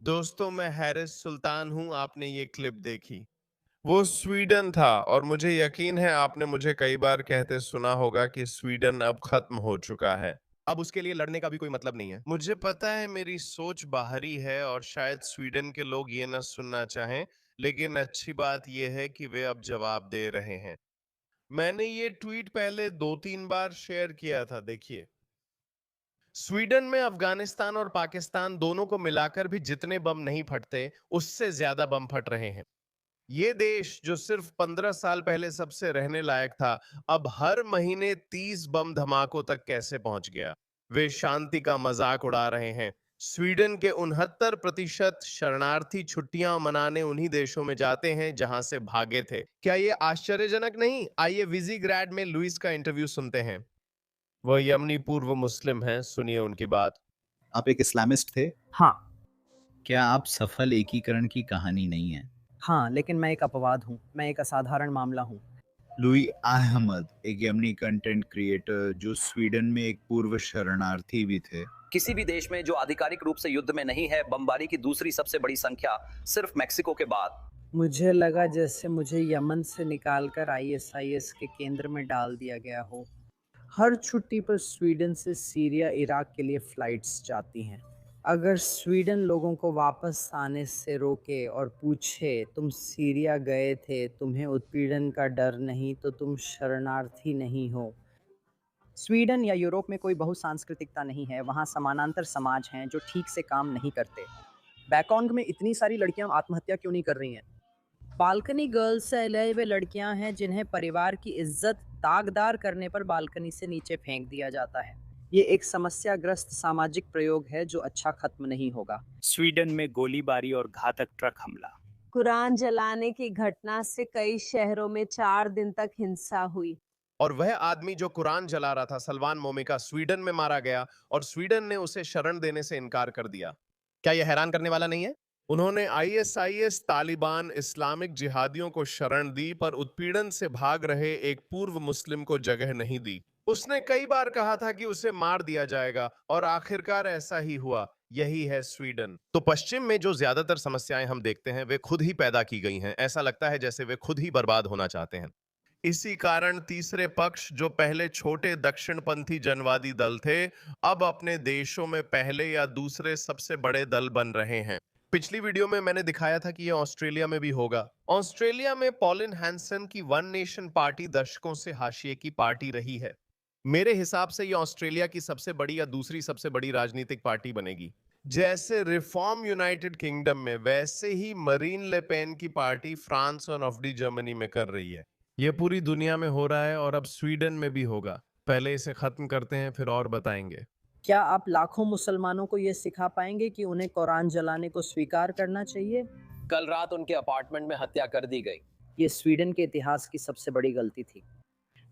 दोस्तों, मैं हैरिस सुल्तान हूं। आपने ये क्लिप देखी, वो स्वीडन था। और मुझे यकीन है आपने मुझे कई बार कहते सुना होगा कि स्वीडन अब खत्म हो चुका है। अब उसके लिए लड़ने का भी कोई मतलब नहीं है। मुझे पता है मेरी सोच बाहरी है और शायद स्वीडन के लोग ये ना सुनना चाहें, लेकिन अच्छी बात यह है कि वे अब जवाब दे रहे हैं। मैंने ये ट्वीट पहले 2-3 बार शेयर किया था। देखिए, स्वीडन में अफगानिस्तान और पाकिस्तान दोनों को मिलाकर भी जितने बम नहीं फटते, उससे ज्यादा बम फट रहे हैं। ये देश जो सिर्फ 15 साल पहले सबसे रहने लायक था, अब हर महीने 30 बम धमाकों तक कैसे पहुंच गया? वे शांति का मजाक उड़ा रहे हैं। स्वीडन के 69% शरणार्थी छुट्टियां मनाने उन्हीं देशों में जाते हैं जहां से भागे थे। क्या ये आश्चर्यजनक नहीं? आइए विजिग्रैड में लुइस का इंटरव्यू सुनते हैं। वह यमनी पूर्व मुस्लिम हैं, सुनिए उनकी बात। आप एक इस्लामिस्ट थे? हाँ, क्या आप सफल एकीकरण की कहानी नहीं हैं? हाँ, लेकिन मैं एक अपवाद हूँ, मैं एक असाधारण मामला हूँ। लुई अहमद, एक यमनी कंटेंट क्रिएटर जो स्वीडन में एक पूर्व शरणार्थी भी थे। किसी भी देश में जो आधिकारिक रूप से युद्ध में नहीं है, बमबारी की दूसरी सबसे बड़ी संख्या सिर्फ मेक्सिको के बाद। मुझे लगा जैसे मुझे यमन से निकालकर आईएसआईएस के केंद्र में डाल दिया गया हो। हर छुट्टी पर स्वीडन से सीरिया, इराक के लिए फ्लाइट्स जाती हैं। अगर स्वीडन लोगों को वापस आने से रोके और पूछे, तुम सीरिया गए थे, तुम्हें उत्पीड़न का डर नहीं, तो तुम शरणार्थी नहीं हो। स्वीडन या यूरोप में कोई बहुसांस्कृतिकता नहीं है, वहाँ समानांतर समाज हैं जो ठीक से काम नहीं करते। बैकॉन्ग में इतनी सारी लड़कियां आत्महत्या क्यों नहीं कर रही हैं? बालकनी गर्ल्स से वे लड़कियां हैं जिन्हें परिवार की इज्जत दागदार करने पर बालकनी से नीचे फेंक दिया जाता है। ये एक समस्याग्रस्त सामाजिक प्रयोग है जो अच्छा खत्म नहीं होगा। स्वीडन में गोलीबारी और घातक ट्रक हमला। कुरान जलाने की घटना से कई शहरों में 4 दिन तक हिंसा हुई। और वह आदमी जो कुरान जला रहा था, सलमान मोमिका, स्वीडन में मारा गया और स्वीडन ने उसे शरण देने से इनकार कर दिया। क्या यह हैरान करने वाला नहीं है? उन्होंने आईएसआईएस, तालिबान, इस्लामिक जिहादियों को शरण दी, पर उत्पीड़न से भाग रहे एक पूर्व मुस्लिम को जगह नहीं दी। उसने कई बार कहा था कि उसे मार दिया जाएगा और आखिरकार ऐसा ही हुआ। यही है स्वीडन। तो पश्चिम में जो ज्यादातर समस्याएं हम देखते हैं, वे खुद ही पैदा की गई हैं। ऐसा लगता है जैसे वे खुद ही बर्बाद होना चाहते हैं। इसी कारण तीसरे पक्ष, जो पहले छोटे दक्षिणपंथी जनवादी दल थे, अब अपने देशों में पहले या दूसरे सबसे बड़े दल बन रहे हैं। पिछली वीडियो में मैंने दिखाया था कि यह ऑस्ट्रेलिया में भी होगा। ऑस्ट्रेलिया में पॉलिन हैंसन की वन नेशन पार्टी दशकों से हाशिए की पार्टी रही है। मेरे हिसाब से यह ऑस्ट्रेलिया की सबसे बड़ी या दूसरी सबसे बड़ी राजनीतिक पार्टी बनेगी। जैसे रिफॉर्म यूनाइटेड किंगडम में, वैसे ही मरीन ले पेन की पार्टी फ्रांस और नॉर्डी जर्मनी में कर रही है। यह पूरी दुनिया में हो रहा है और अब स्वीडन में भी होगा। पहले इसे खत्म करते हैं, फिर और बताएंगे। क्या आप लाखों मुसलमानों को ये सिखा पाएंगे कि उन्हें कुरान जलाने को स्वीकार करना चाहिए? कल रात उनके अपार्टमेंट में हत्या कर दी गई। ये स्वीडन के इतिहास की सबसे बड़ी गलती थी।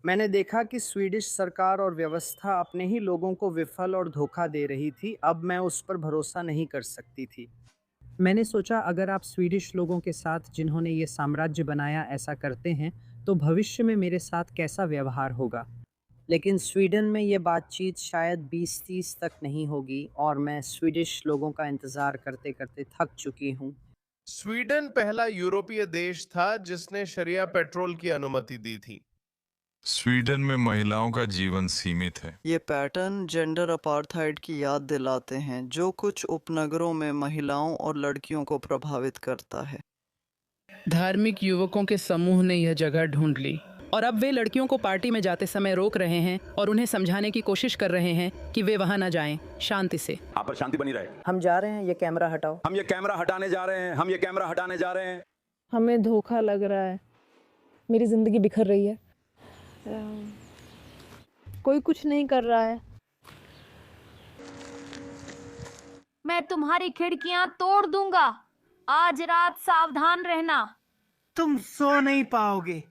मैंने देखा कि स्वीडिश सरकार और व्यवस्था अपने ही लोगों को विफल और धोखा दे रही थी। अब मैं उस पर भरोसा नहीं कर सकती थी। मैंने सोचा, अगर आप स्वीडिश लोगों के साथ जिन्होंने ये साम्राज्य बनाया ऐसा करते हैं, तो भविष्य में मेरे साथ कैसा व्यवहार होगा। लेकिन स्वीडन में ये बातचीत शायद 20-30 तक नहीं होगी और मैं स्वीडिश लोगों का इंतज़ार करते करते थक चुकी हूँ। स्वीडन पहला यूरोपीय देश था जिसने शरिया पेट्रोल की अनुमति दी थी। स्वीडन में महिलाओं का जीवन सीमित है। ये पैटर्न जेंडर अपार्थाइड की याद दिलाते हैं, जो कुछ उपनगरों में महिलाओं और लड़कियों को प्रभावित करता है। धार्मिक युवकों के समूह ने यह जगह ढूंढ ली और अब वे लड़कियों को पार्टी में जाते समय रोक रहे हैं और उन्हें समझाने की कोशिश कर रहे हैं कि वे वहां न जाएं, शांति से। आप पर शांति बनी रहे। हम जा रहे हैं, ये कैमरा हटाओ। हम ये कैमरा हटाने जा रहे हैं। हम ये कैमरा हटाने जा रहे हैं। हमें धोखा लग रहा है। मेरी जिंदगी बिखर रही है। कोई कुछ नहीं कर रहा है। मैं तुम्हारी खिड़कियां तोड़ दूंगा। आज रात सावधान रहना। तुम सो नहीं पाओगे।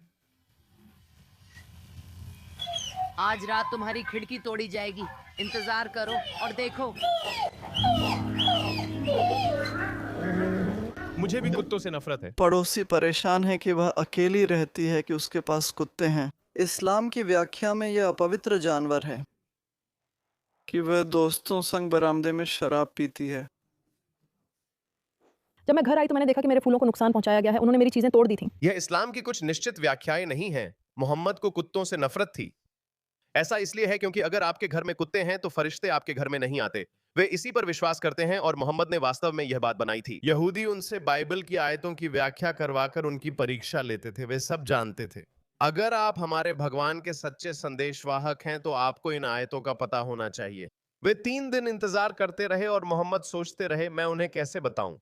आज रात तुम्हारी खिड़की तोड़ी जाएगी। इंतजार करो और देखो। मुझे भी कुत्तों से नफरत है। पड़ोसी परेशान है कि वह अकेली रहती है कि उसके पास कुत्ते हैं। इस्लाम की व्याख्या में यह अपवित्र जानवर है कि वह दोस्तों संग बरामदे में शराब पीती है। जब मैं घर आई तो मैंने देखा कि मेरे फूलों को नुकसान पहुंचाया गया है, उन्होंने मेरी चीजें तोड़ दी थीं। यह इस्लाम की कुछ निश्चित व्याख्याएं नहीं हैं। मोहम्मद को कुत्तों से नफरत थी। ऐसा इसलिए है क्योंकि अगर आपके घर में कुत्ते हैं तो फरिश्ते आपके घर में नहीं आते। वे इसी पर विश्वास करते हैं और मोहम्मद ने वास्तव में यह बात बनाई थी। यहूदी उनसे बाइबल की आयतों की व्याख्या करवाकर उनकी परीक्षा लेते थे। वे सब जानते थे। अगर आप हमारे भगवान के सच्चे संदेशवाहक हैं तो आपको इन आयतों का पता होना चाहिए। वे 3 दिन इंतजार करते रहे और मोहम्मद सोचते रहे, मैं उन्हें कैसे बताऊं।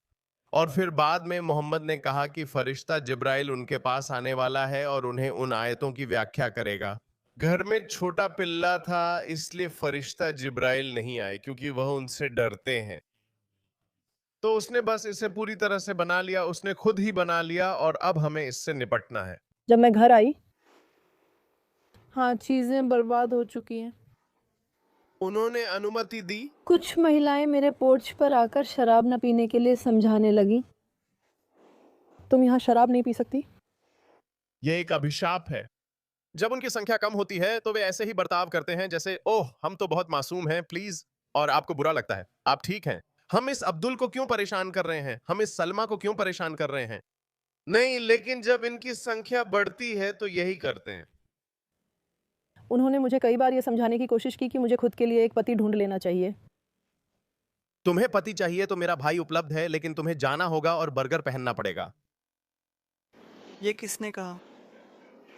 और फिर बाद में मोहम्मद ने कहा कि फरिश्ता जिब्राइल उनके पास आने वाला है और उन्हें उन आयतों की व्याख्या करेगा। घर में छोटा पिल्ला था, इसलिए फरिश्ता जिब्राइल नहीं आए क्योंकि वह उनसे डरते हैं। तो उसने बस इसे पूरी तरह से बना लिया, उसने खुद ही बना लिया और अब हमें इससे निपटना है। जब मैं घर आई, हाँ, चीजें बर्बाद हो चुकी हैं। उन्होंने अनुमति दी। कुछ महिलाएं मेरे पोर्च पर आकर शराब न पीने के लिए समझाने लगी। तुम यहाँ शराब नहीं पी सकती। यह एक अभिशाप है। जब उनकी संख्या कम होती है तो वे ऐसे ही बर्ताव करते हैं जैसे, ओह हम तो बहुत मासूम हैं, प्लीज, और आपको बुरा लगता है। आप ठीक हैं। हम इस अब्दुल को क्यों परेशान कर रहे हैं? हम इस सलमा को क्यों परेशान कर रहे हैं? नहीं, लेकिन जब इनकी संख्या बढ़ती है तो यही करते हैं। उन्होंने मुझे कई बार यह समझाने की कोशिश की कि मुझे खुद के लिए एक पति ढूंढ लेना चाहिए। तुम्हें पति चाहिए तो मेरा भाई उपलब्ध है, लेकिन तुम्हें जाना होगा और बर्गर पहनना पड़ेगा। ये किसने कहा?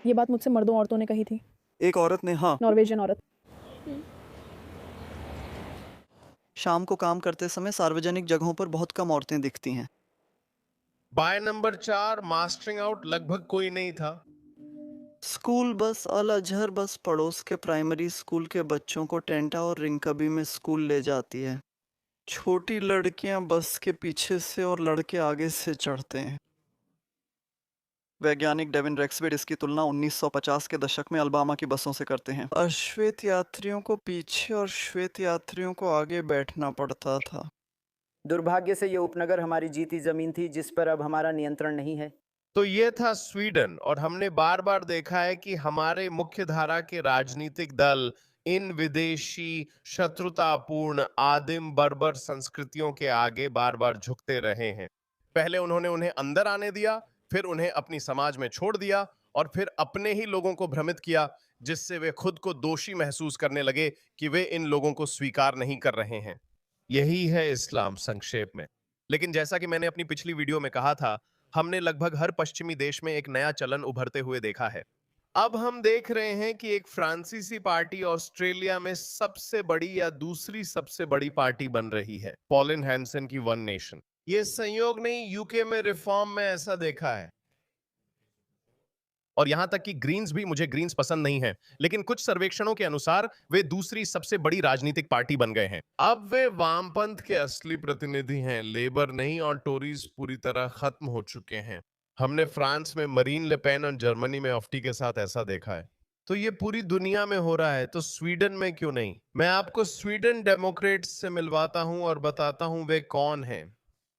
ये बात मुझसे मर्दों औरतों ने कही थी। एक औरत ने, हाँ, नॉर्वेजियन औरत। शाम को काम करते समय सार्वजनिक जगहों पर बहुत कम औरतें दिखती हैं। बाय नंबर 4 मास्टरिंग आउट लगभग कोई नहीं था। स्कूल बस अल अजहर बस पड़ोस के प्राइमरी स्कूल के बच्चों को टेंटा और रिंकबी में स्कूल ले जाती है। छोटी लड़कियां बस के पीछे से और लड़के आगे से चढ़ते हैं। वैज्ञानिक डेविन रेक्सवेड इसकी तुलना 1950 के दशक में अलबामा की बसों से करते हैं। अश्वेत यात्रियों को पीछे और श्वेत यात्रियों को आगे बैठना पड़ता था। दुर्भाग्य से ये उपनगर हमारी जीती जमीन थी जिस पर अब हमारा नियंत्रण नहीं है। तो ये था स्वीडन, और हमने बार बार देखा है कि हमारे मुख्य धारा के राजनीतिक दल इन विदेशी शत्रुतापूर्ण आदिम बर्बर संस्कृतियों के आगे बार बार झुकते रहे हैं। पहले उन्होंने उन्हें अंदर आने दिया, फिर उन्हें अपनी समाज में छोड़ दिया और फिर अपने ही लोगों को भ्रमित किया, जिससे वे खुद को दोषी महसूस करने लगे कि वे इन लोगों को स्वीकार नहीं कर रहे हैं। यही है इस्लाम संक्षेप में। लेकिन जैसा कि मैंने अपनी पिछली वीडियो में कहा था, हमने लगभग हर पश्चिमी देश में एक नया चलन उभरते हुए देखा है। अब हम देख रहे हैं कि एक फ्रांसीसी पार्टी ऑस्ट्रेलिया में सबसे बड़ी या दूसरी सबसे बड़ी पार्टी बन रही है, पॉलिन हैंसन की वन नेशन। ये संयोग नहीं, यूके में रिफॉर्म में ऐसा देखा है। और यहां तक कि ग्रीन्स भी, मुझे ग्रीन्स पसंद नहीं है, लेकिन कुछ सर्वेक्षणों के अनुसार वे दूसरी सबसे बड़ी राजनीतिक पार्टी बन गए हैं। अब वे वामपंथ के असली प्रतिनिधि हैं, लेबर नहीं, और टोरीज पूरी तरह खत्म हो चुके हैं। हमने फ्रांस में मरीन ले पेन और जर्मनी में ऑफ्टी के साथ ऐसा देखा है। तो ये पूरी दुनिया में हो रहा है, तो स्वीडन में क्यों नहीं? मैं आपको स्वीडन डेमोक्रेट्स से मिलवाता हूं और बताता हूं वे कौन हैं।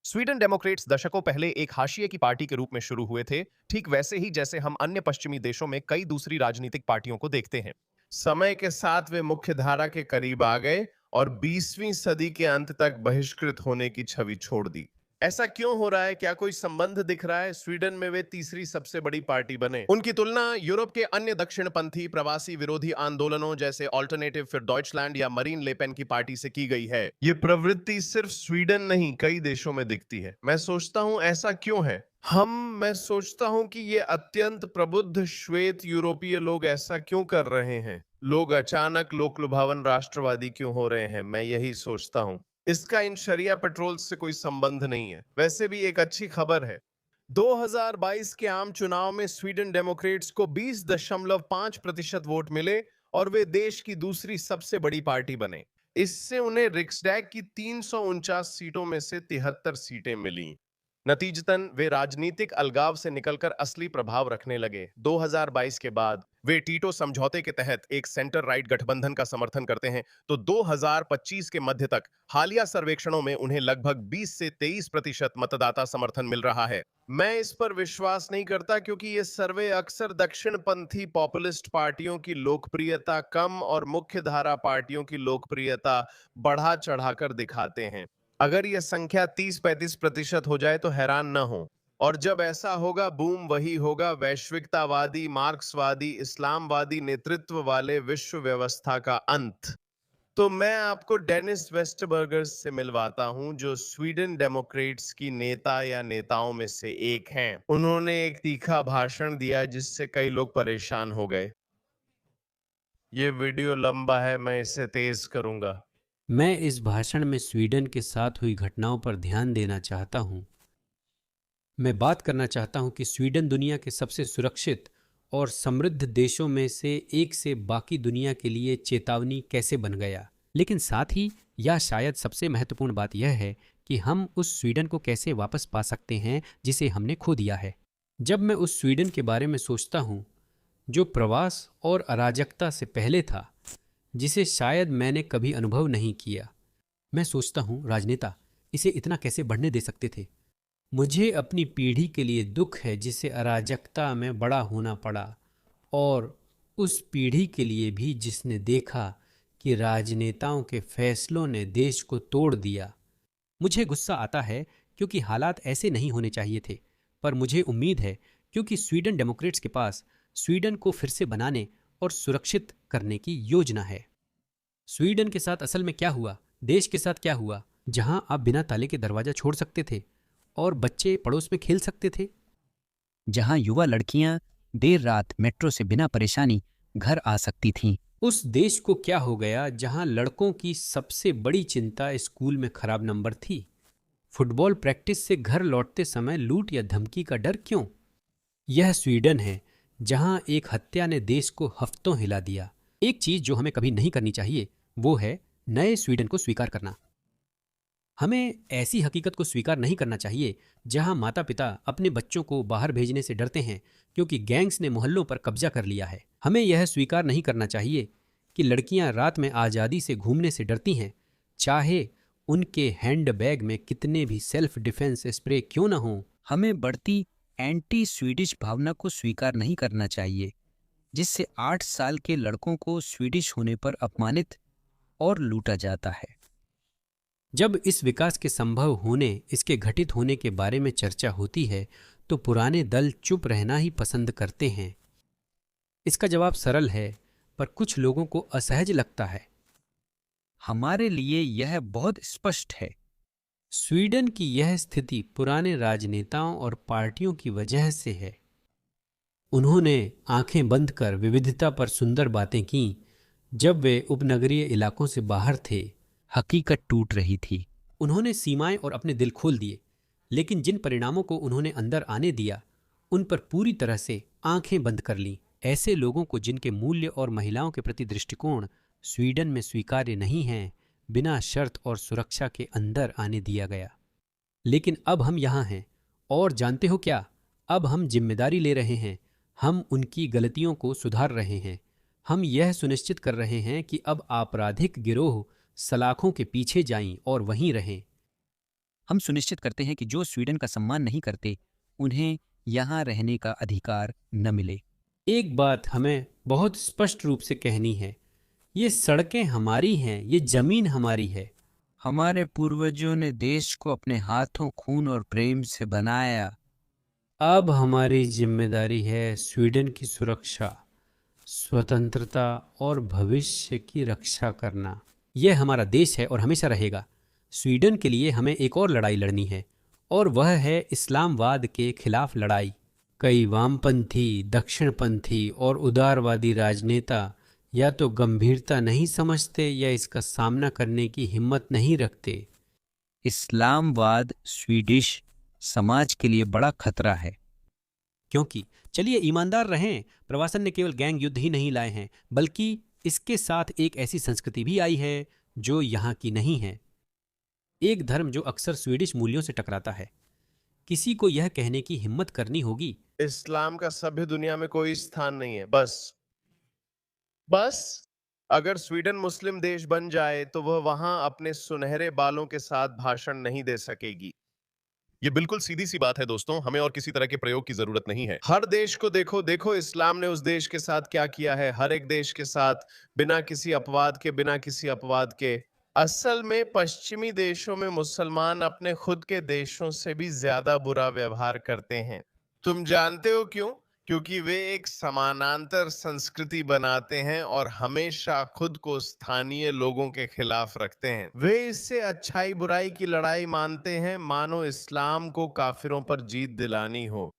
स्वीडन डेमोक्रेट्स दशकों पहले एक हाशिए की पार्टी के रूप में शुरू हुए थे, ठीक वैसे ही जैसे हम अन्य पश्चिमी देशों में कई दूसरी राजनीतिक पार्टियों को देखते हैं। समय के साथ वे मुख्य धारा के करीब आ गए और 20वीं सदी के अंत तक बहिष्कृत होने की छवि छोड़ दी। ऐसा क्यों हो रहा है? क्या कोई संबंध दिख रहा है? स्वीडन में वे तीसरी सबसे बड़ी पार्टी बने। उनकी तुलना यूरोप के अन्य दक्षिणपंथी प्रवासी विरोधी आंदोलनों जैसे ऑल्टरनेटिव फॉर डॉइचलैंड या मरीन ले पेन की पार्टी से की गई है। ये प्रवृत्ति सिर्फ स्वीडन नहीं, कई देशों में दिखती है। मैं सोचता हूं ऐसा क्यों है। मैं सोचता हूं कि ये अत्यंत प्रबुद्ध श्वेत यूरोपीय लोग ऐसा क्यों कर रहे हैं। लोग अचानक लोक लुभावन राष्ट्रवादी क्यों हो रहे हैं, मैं यही सोचता हूं। इसका इन शरिया पेट्रोल से कोई संबंध नहीं है। वैसे भी एक अच्छी खबर है, 2022 के आम चुनाव में स्वीडन डेमोक्रेट्स को 20.5% वोट मिले और वे देश की दूसरी सबसे बड़ी पार्टी बने। इससे उन्हें रिक्सडैग की 349 सीटों में से 73 सीटें मिली। नतीजतन वे राजनीतिक अलगाव से निकलकर असली प्रभाव रखने लगे। 2022 के बाद वे टीटो समझौते के तहत एक सेंटर राइट गठबंधन का समर्थन करते हैं, तो 2025 के मध्य तक हालिया सर्वेक्षणों में उन्हें लगभग 20 से 23% मतदाता समर्थन मिल रहा है। मैं इस पर विश्वास नहीं करता क्योंकि ये सर्वे अक्सर दक्षिणपंथी पॉपुलिस्ट पार्टियों की लोकप्रियता कम और मुख्य धारा पार्टियों की लोकप्रियता बढ़ा चढ़ाकर दिखाते हैं। अगर यह संख्या 30-35% हो जाए तो हैरान न हो। और जब ऐसा होगा, बूम वही होगा, वैश्विकतावादी, मार्क्सवादी, इस्लामवादी नेतृत्व वाले विश्व व्यवस्था का अंत। तो मैं आपको डेनिस वेस्टबर्गर से मिलवाता हूं, जो स्वीडन डेमोक्रेट्स की नेता या नेताओं में से एक हैं। उन्होंने एक तीखा भाषण दिया जिससे कई लोग परेशान हो गए। ये वीडियो लंबा है, मैं इसे तेज करूंगा। मैं इस भाषण में स्वीडन के साथ हुई घटनाओं पर ध्यान देना चाहता हूं। मैं बात करना चाहता हूं कि स्वीडन दुनिया के सबसे सुरक्षित और समृद्ध देशों में से एक से बाकी दुनिया के लिए चेतावनी कैसे बन गया। लेकिन साथ ही या शायद सबसे महत्वपूर्ण बात यह है कि हम उस स्वीडन को कैसे वापस पा सकते हैं जिसे हमने खो दिया है। जब मैं उस स्वीडन के बारे में सोचता हूँ जो प्रवास और अराजकता से पहले था, जिसे शायद मैंने कभी अनुभव नहीं किया, मैं सोचता हूँ राजनेता इसे इतना कैसे बढ़ने दे सकते थे। मुझे अपनी पीढ़ी के लिए दुख है जिसे अराजकता में बड़ा होना पड़ा, और उस पीढ़ी के लिए भी जिसने देखा कि राजनेताओं के फैसलों ने देश को तोड़ दिया। मुझे गुस्सा आता है क्योंकि हालात ऐसे नहीं होने चाहिए थे, पर मुझे उम्मीद है क्योंकि स्वीडन डेमोक्रेट्स के पास स्वीडन को फिर से बनाने और सुरक्षित करने की योजना है। स्वीडन के साथ असल में क्या हुआ, देश के साथ क्या हुआ, जहां आप बिना ताले के दरवाजा छोड़ सकते थे और बच्चे पड़ोस में खेल सकते थे, जहां युवा लड़कियां देर रात मेट्रो से बिना परेशानी घर आ सकती थीं। उस देश को क्या हो गया जहां लड़कों की सबसे बड़ी चिंता स्कूल में खराब नंबर थी। फुटबॉल प्रैक्टिस से घर लौटते समय लूट या धमकी का डर क्यों। यह स्वीडन है जहां एक हत्या ने देश को हफ्तों हिला दिया। एक चीज जो हमें कभी नहीं करनी चाहिए वो है नए स्वीडन को स्वीकार करना। हमें ऐसी हकीकत को स्वीकार नहीं करना चाहिए जहां माता पिता अपने बच्चों को बाहर भेजने से डरते हैं क्योंकि गैंग्स ने मोहल्लों पर कब्जा कर लिया है। हमें यह स्वीकार नहीं करना चाहिए कि लड़कियां रात में आज़ादी से घूमने से डरती हैं, चाहे उनके हैंडबैग में कितने भी सेल्फ डिफेंस स्प्रे क्यों न हों। हमें बढ़ती एंटी स्वीडिश भावना को स्वीकार नहीं करना चाहिए, जिससे 8 साल के लड़कों को स्वीडिश होने पर अपमानित और लूटा जाता है। जब इस विकास के संभव होने, इसके घटित होने के बारे में चर्चा होती है तो पुराने दल चुप रहना ही पसंद करते हैं। इसका जवाब सरल है, पर कुछ लोगों को असहज लगता है। हमारे लिए यह बहुत स्पष्ट है। स्वीडन की यह स्थिति पुराने राजनेताओं और पार्टियों की वजह से है। उन्होंने आंखें बंद कर विविधता पर सुंदर बातें की जब वे उपनगरीय इलाकों से बाहर थे। हकीकत टूट रही थी। उन्होंने सीमाएं और अपने दिल खोल दिए, लेकिन जिन परिणामों को उन्होंने अंदर आने दिया उन पर पूरी तरह से आंखें बंद कर लीं। ऐसे लोगों को जिनके मूल्य और महिलाओं के प्रति दृष्टिकोण स्वीडन में स्वीकार्य नहीं हैं, बिना शर्त और सुरक्षा के अंदर आने दिया गया। लेकिन अब हम यहाँ हैं, और जानते हो क्या, अब हम जिम्मेदारी ले रहे हैं। हम उनकी गलतियों को सुधार रहे हैं। हम यह सुनिश्चित कर रहे हैं कि अब आपराधिक गिरोह सलाखों के पीछे जाएं और वहीं रहें। हम सुनिश्चित करते हैं कि जो स्वीडन का सम्मान नहीं करते उन्हें यहाँ रहने का अधिकार न मिले। एक बात हमें बहुत स्पष्ट रूप से कहनी है, ये सड़कें हमारी हैं, ये जमीन हमारी है। हमारे पूर्वजों ने देश को अपने हाथों, खून और प्रेम से बनाया। अब हमारी जिम्मेदारी है स्वीडन की सुरक्षा, स्वतंत्रता और भविष्य की रक्षा करना। यह हमारा देश है और हमेशा रहेगा। स्वीडन के लिए हमें एक और लड़ाई लड़नी है, और वह है इस्लामवाद के खिलाफ लड़ाई। कई वामपंथी, दक्षिणपंथी और उदारवादी राजनेता या तो गंभीरता नहीं समझते या इसका सामना करने की हिम्मत नहीं रखते। इस्लामवाद स्वीडिश समाज के लिए बड़ा खतरा है। क्योंकि चलिए ईमानदार रहें, प्रवासन ने केवल गैंग युद्ध ही नहीं लाए हैं, बल्कि इसके साथ एक ऐसी संस्कृति भी आई है जो यहाँ की नहीं है। एक धर्म जो अक्सर स्वीडिश मूल्यों से टकराता है। किसी को यह कहने की हिम्मत करनी होगी, इस्लाम का सभ्य दुनिया में कोई स्थान नहीं है। बस अगर स्वीडन मुस्लिम देश बन जाए तो वह वहां अपने सुनहरे बालों के साथ भाषण नहीं दे सकेगी। ये बिल्कुल सीधी सी बात है दोस्तों, हमें और किसी तरह के प्रयोग की जरूरत नहीं है। हर देश को देखो इस्लाम ने उस देश के साथ क्या किया है, हर एक देश के साथ, बिना किसी अपवाद के। असल में पश्चिमी देशों में मुसलमान अपने खुद के देशों से भी ज्यादा बुरा व्यवहार करते हैं। तुम जानते हो क्यों? क्योंकि वे एक समानांतर संस्कृति बनाते हैं और हमेशा खुद को स्थानीय लोगों के खिलाफ रखते हैं। वे इससे अच्छाई बुराई की लड़ाई मानते हैं, मानो इस्लाम को काफिरों पर जीत दिलानी हो।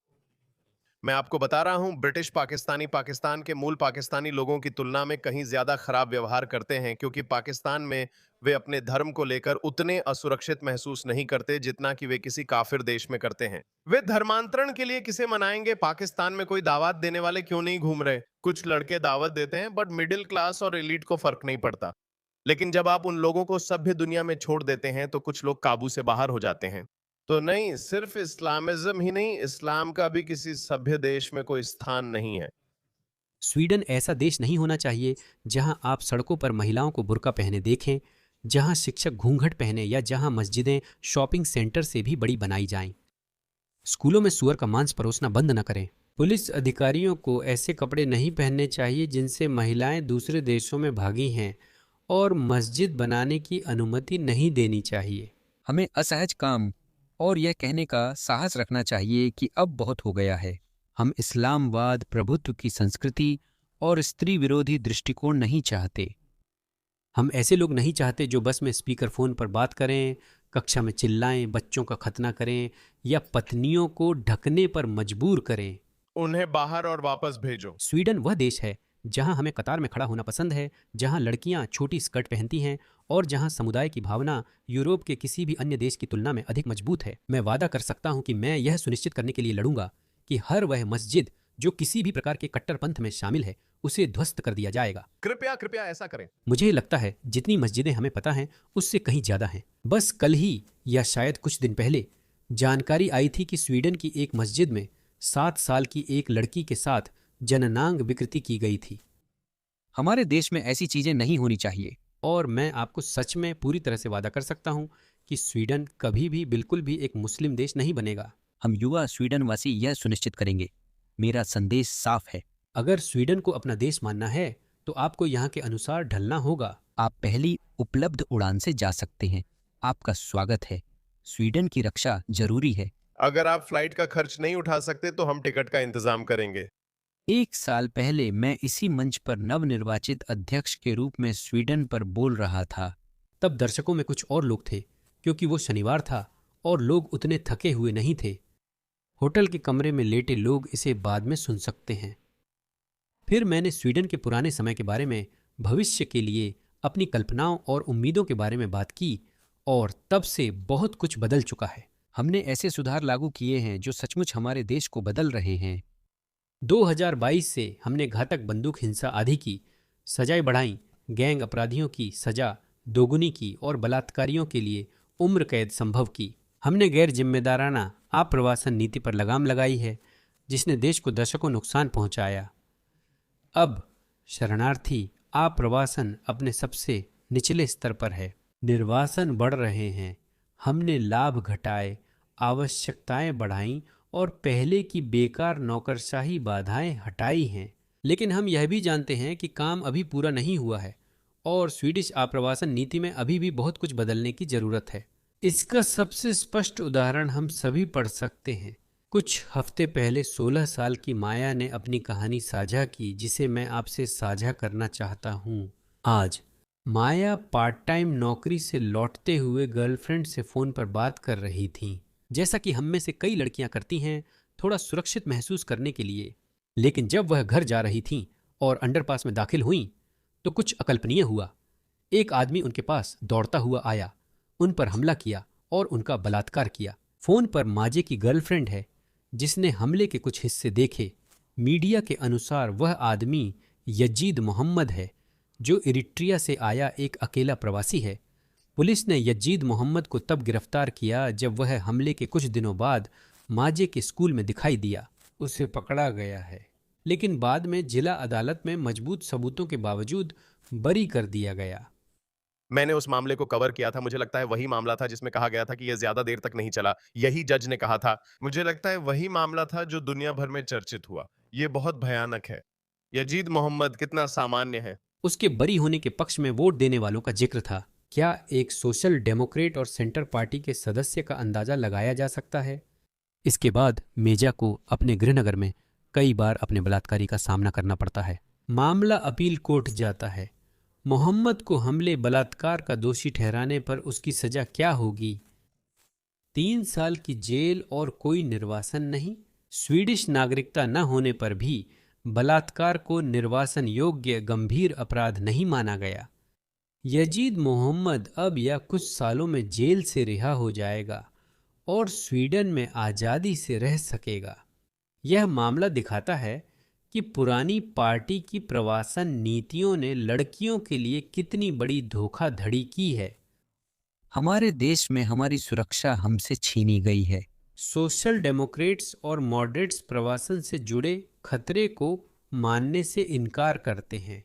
मैं आपको बता रहा हूं, ब्रिटिश पाकिस्तानी पाकिस्तान के मूल पाकिस्तानी लोगों की तुलना में कहीं ज्यादा खराब व्यवहार करते हैं, क्योंकि पाकिस्तान में वे अपने धर्म को लेकर उतने असुरक्षित महसूस नहीं करते जितना कि वे किसी काफिर देश में करते हैं। वे धर्मांतरण के लिए किसे मनाएंगे? पाकिस्तान में कोई दावत देने वाले क्यों नहीं घूम रहे? कुछ लड़के दावत देते हैं, बट मिडिल क्लास और एलीट को फर्क नहीं पड़ता। लेकिन जब आप उन लोगों को सभ्य दुनिया में छोड़ देते हैं तो कुछ लोग काबू से बाहर हो जाते हैं। तो नहीं, सिर्फ इस्लामिज्म ही नहीं, इस्लाम का भी किसी सभ्य देश में कोई स्थान नहीं है। स्वीडन ऐसा देश नहीं होना चाहिए जहां आप सड़कों पर महिलाओं को बुर्का पहने देखें, जहां शिक्षक घूंघट पहने या जहां मस्जिदें शॉपिंग सेंटर से भी बड़ी बनाई जाएं। स्कूलों में सुअर का मांस परोसना बंद न करें। पुलिस अधिकारियों को ऐसे कपड़े नहीं पहनने चाहिए जिनसे महिलाएं दूसरे देशों में भागी हैं, और मस्जिद बनाने की अनुमति नहीं देनी चाहिए। हमें असहज काम और यह कहने का साहस रखना चाहिए कि अब बहुत हो गया है। हम इस्लामवाद, प्रभुत्व की संस्कृति और स्त्री विरोधी दृष्टिकोण नहीं चाहते। हम ऐसे लोग नहीं चाहते जो बस में स्पीकर फोन पर बात करें, कक्षा में चिल्लाएं, बच्चों का खतना करें या पत्नियों को ढकने पर मजबूर करें। उन्हें बाहर और वापस भेजो। स्वीडन वह देश है जहां हमें कतार में खड़ा होना पसंद है, जहां लड़कियां छोटी स्कर्ट पहनती हैं और जहां समुदाय की भावना यूरोप के किसी भी अन्य देश की तुलना में अधिक मजबूत है। मैं वादा कर सकता हूं कि मैं यह सुनिश्चित करने के लिए लड़ूंगा कि हर वह मस्जिद जो किसी भी प्रकार के कट्टरपंथ में शामिल है उसे ध्वस्त कर दिया जाएगा। कृपया कृपया ऐसा करें। मुझे लगता है जितनी मस्जिदें हमें पता हैं उससे कहीं ज्यादा हैं। बस कल ही या शायद कुछ दिन पहले जानकारी आई थी कि स्वीडन की एक मस्जिद में 7 साल की एक लड़की के साथ जननांग विकृति की गई थी। हमारे देश में ऐसी चीजें नहीं होनी चाहिए। और मैं आपको सच में पूरी तरह से वादा कर सकता हूं कि स्वीडन कभी भी बिल्कुल भी एक मुस्लिम देश नहीं बनेगा। हम युवा स्वीडन वासी यह सुनिश्चित करेंगे। मेरा संदेश साफ है। अगर स्वीडन को अपना देश मानना है तो आपको यहाँ के अनुसार ढलना होगा। आप पहली उपलब्ध उड़ान से जा सकते हैं। आपका स्वागत है। स्वीडन की रक्षा जरूरी है। अगर आप फ्लाइट का खर्च नहीं उठा सकते तो हम टिकट का इंतजाम करेंगे। 1 साल पहले मैं इसी मंच पर नवनिर्वाचित अध्यक्ष के रूप में स्वीडन पर बोल रहा था। तब दर्शकों में कुछ और लोग थे, क्योंकि वो शनिवार था और लोग उतने थके हुए नहीं थे। होटल के कमरे में लेटे लोग इसे बाद में सुन सकते हैं। फिर मैंने स्वीडन के पुराने समय के बारे में, भविष्य के लिए अपनी कल्पनाओं और उम्मीदों के बारे में बात की, और तब से बहुत कुछ बदल चुका है। हमने ऐसे सुधार लागू किए हैं जो सचमुच हमारे देश को बदल रहे हैं। 2022 से हमने घातक बंदूक हिंसा आदि की सजाएं बढ़ाई, गैंग अपराधियों की सजा दोगुनी की और बलात्कारियों के लिए उम्र कैद संभव की। हमने गैर जिम्मेदाराना आप्रवासन नीति पर लगाम लगाई है, जिसने देश को दशकों नुकसान पहुंचाया। अब शरणार्थी आप्रवासन अपने सबसे निचले स्तर पर है। निर्वासन बढ़ रहे हैं। हमने लाभ घटाए, आवश्यकताएं बढ़ाईं और पहले की बेकार नौकरशाही बाधाएं हटाई हैं। लेकिन हम यह भी जानते हैं कि काम अभी पूरा नहीं हुआ है और स्वीडिश आप्रवासन नीति में अभी भी बहुत कुछ बदलने की जरूरत है। इसका सबसे स्पष्ट उदाहरण हम सभी पढ़ सकते हैं। कुछ हफ्ते पहले 16 साल की माया ने अपनी कहानी साझा की, जिसे मैं आपसे साझा करना चाहता हूँ। आज माया पार्ट टाइम नौकरी से लौटते हुए गर्लफ्रेंड से फ़ोन पर बात कर रही थी, जैसा कि हम में से कई लड़कियां करती हैं, थोड़ा सुरक्षित महसूस करने के लिए। लेकिन जब वह घर जा रही थीं और अंडरपास में दाखिल हुईं, तो कुछ अकल्पनीय हुआ। एक आदमी उनके पास दौड़ता हुआ आया, उन पर हमला किया और उनका बलात्कार किया। फ़ोन पर माजे की गर्लफ्रेंड है जिसने हमले के कुछ हिस्से देखे। मीडिया के अनुसार वह आदमी यजीद मोहम्मद है, जो इरिट्रिया से आया एक अकेला प्रवासी है। पुलिस ने यजीद मोहम्मद को तब गिरफ्तार किया जब वह हमले के कुछ दिनों बाद माजे के स्कूल में दिखाई दिया। उसे पकड़ा गया है, लेकिन बाद में जिला अदालत में मजबूत सबूतों के बावजूद बरी कर दिया गया। मैंने उस मामले को कवर किया था। मुझे लगता है वही मामला था जिसमें कहा गया था कि यह ज्यादा देर तक नहीं चला। यही जज ने कहा था। मुझे लगता है वही मामला था जो दुनिया भर में चर्चित हुआ। ये बहुत भयानक है। यजीद मोहम्मद कितना सामान्य है। उसके बरी होने के पक्ष में वोट देने वालों का जिक्र था। क्या एक सोशल डेमोक्रेट और सेंटर पार्टी के सदस्य का अंदाजा लगाया जा सकता है? इसके बाद मेजा को अपने गृहनगर में कई बार अपने बलात्कारी का सामना करना पड़ता है। मामला अपील कोर्ट जाता है। मोहम्मद को हमले बलात्कार का दोषी ठहराने पर उसकी सजा क्या होगी? 3 साल की जेल और कोई निर्वासन नहीं। स्वीडिश नागरिकता न होने पर भी बलात्कार को निर्वासन योग्य गंभीर अपराध नहीं माना गया। यजीद मोहम्मद अब या कुछ सालों में जेल से रिहा हो जाएगा और स्वीडन में आज़ादी से रह सकेगा। यह मामला दिखाता है कि पुरानी पार्टी की प्रवासन नीतियों ने लड़कियों के लिए कितनी बड़ी धोखाधड़ी की है। हमारे देश में हमारी सुरक्षा हमसे छीनी गई है। सोशल डेमोक्रेट्स और मॉडरेट्स प्रवासन से जुड़े खतरे को मानने से इनकार करते हैं।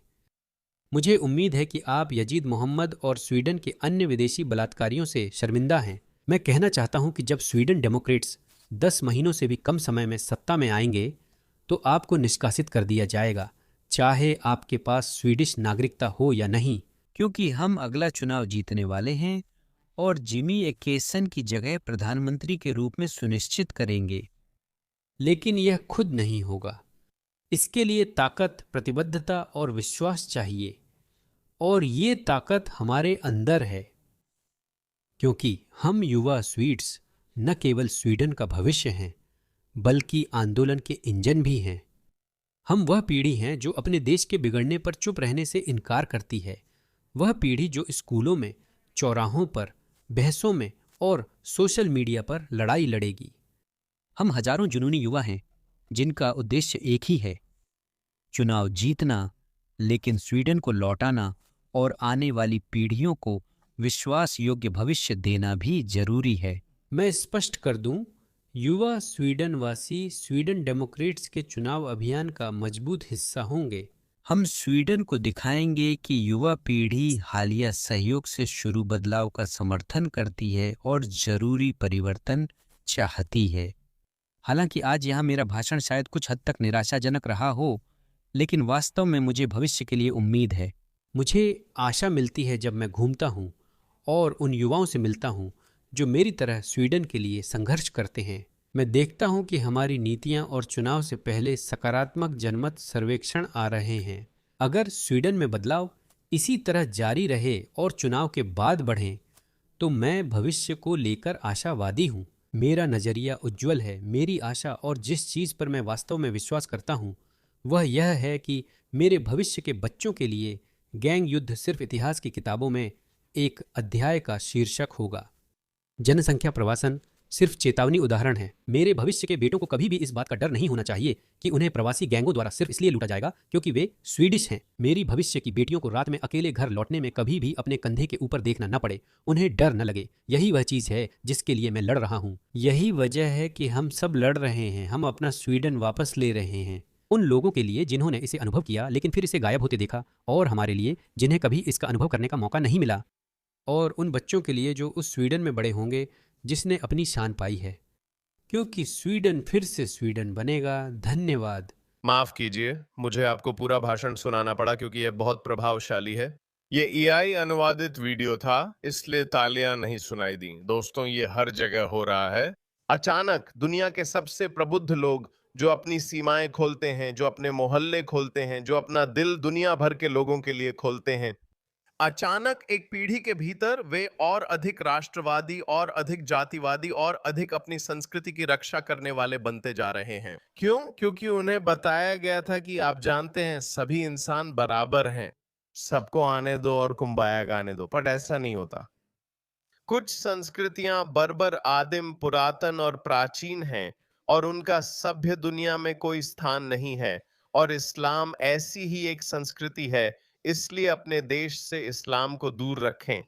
मुझे उम्मीद है कि आप यजीद मोहम्मद और स्वीडन के अन्य विदेशी बलात्कारियों से शर्मिंदा हैं। मैं कहना चाहता हूं कि जब स्वीडन डेमोक्रेट्स 10 महीनों से भी कम समय में सत्ता में आएंगे तो आपको निष्कासित कर दिया जाएगा, चाहे आपके पास स्वीडिश नागरिकता हो या नहीं। क्योंकि हम अगला चुनाव जीतने वाले हैं और जिमी एकेसन की जगह प्रधानमंत्री के रूप में सुनिश्चित करेंगे। लेकिन यह खुद नहीं होगा। इसके लिए ताकत, प्रतिबद्धता और विश्वास चाहिए, और ये ताकत हमारे अंदर है, क्योंकि हम युवा स्वीड्स न केवल स्वीडन का भविष्य हैं बल्कि आंदोलन के इंजन भी हैं। हम वह पीढ़ी हैं जो अपने देश के बिगड़ने पर चुप रहने से इनकार करती है, वह पीढ़ी जो स्कूलों में, चौराहों पर, बहसों में और सोशल मीडिया पर लड़ाई लड़ेगी। हम हजारों जुनूनी युवा हैं जिनका उद्देश्य एक ही है, चुनाव जीतना, लेकिन स्वीडन को लौटाना और आने वाली पीढ़ियों को विश्वास योग्य भविष्य देना भी जरूरी है। मैं स्पष्ट कर दूं, युवा स्वीडन वासी स्वीडन डेमोक्रेट्स के चुनाव अभियान का मजबूत हिस्सा होंगे। हम स्वीडन को दिखाएंगे कि युवा पीढ़ी हालिया सहयोग से शुरू बदलाव का समर्थन करती है और जरूरी परिवर्तन चाहती है। हालांकि आज यहाँ मेरा भाषण शायद कुछ हद तक निराशाजनक रहा हो, लेकिन वास्तव में मुझे भविष्य के लिए उम्मीद है। मुझे आशा मिलती है जब मैं घूमता हूँ और उन युवाओं से मिलता हूँ जो मेरी तरह स्वीडन के लिए संघर्ष करते हैं। मैं देखता हूँ कि हमारी नीतियाँ और चुनाव से पहले सकारात्मक जनमत सर्वेक्षण आ रहे हैं। अगर स्वीडन में बदलाव इसी तरह जारी रहे और चुनाव के बाद बढ़ें, तो मैं भविष्य को लेकर आशावादी हूँ। मेरा नज़रिया उज्ज्वल है। मेरी आशा और जिस चीज़ पर मैं वास्तव में विश्वास करता हूँ वह यह है कि मेरे भविष्य के बच्चों के लिए गैंग युद्ध सिर्फ इतिहास की किताबों में एक अध्याय का शीर्षक होगा। जनसंख्या प्रवासन सिर्फ चेतावनी उदाहरण है। मेरे भविष्य के बेटों को कभी भी इस बात का डर नहीं होना चाहिए कि उन्हें प्रवासी गैंगों द्वारा सिर्फ इसलिए लूटा जाएगा क्योंकि वे स्वीडिश हैं। मेरी भविष्य की बेटियों को रात में अकेले घर लौटने में कभी भी अपने कंधे के ऊपर देखना न पड़े, उन्हें डर न लगे। यही वह चीज़ है जिसके लिए मैं लड़ रहा हूँ। यही वजह है कि हम सब लड़ रहे हैं। हम अपना स्वीडन वापस ले रहे हैं। उन लोगों के लिए जिन्होंने इसे अनुभव किया लेकिन फिर इसे गायब होते देखा, और हमारे लिए जिन्हें कभी इसका अनुभव करने का मौका नहीं मिला, और उन बच्चों के लिए जो उस स्वीडन में बड़े होंगे जिसने अपनी शान पाई है, क्योंकि स्वीडन फिर से स्वीडन बनेगा। धन्यवाद। माफ कीजिए, मुझे आपको पूरा भाषण सुनाना पड़ा क्योंकि यह बहुत प्रभावशाली है। ये एआई अनुवादित वीडियो था, इसलिए तालियां नहीं सुनाई दी। दोस्तों, ये हर जगह हो रहा है। अचानक दुनिया के सबसे प्रबुद्ध लोग जो अपनी सीमाएं खोलते हैं, जो अपने मोहल्ले खोलते हैं, जो अपना दिल दुनिया भर के लोगों के लिए खोलते हैं, अचानक एक पीढ़ी के भीतर वे और अधिक राष्ट्रवादी और अधिक जातिवादी और अधिक अपनी संस्कृति की रक्षा करने वाले बनते जा रहे हैं। क्यों? क्योंकि उन्हें बताया गया था कि आप जानते हैं सभी इंसान बराबर हैं, सबको आने दो और कुंबाया गाने दो, पर ऐसा नहीं होता। कुछ संस्कृतियां बर्बर, आदिम, पुरातन और प्राचीन हैं और उनका सभ्य दुनिया में कोई स्थान नहीं है, और इस्लाम ऐसी ही एक संस्कृति है। इसलिए अपने देश से इस्लाम को दूर रखें।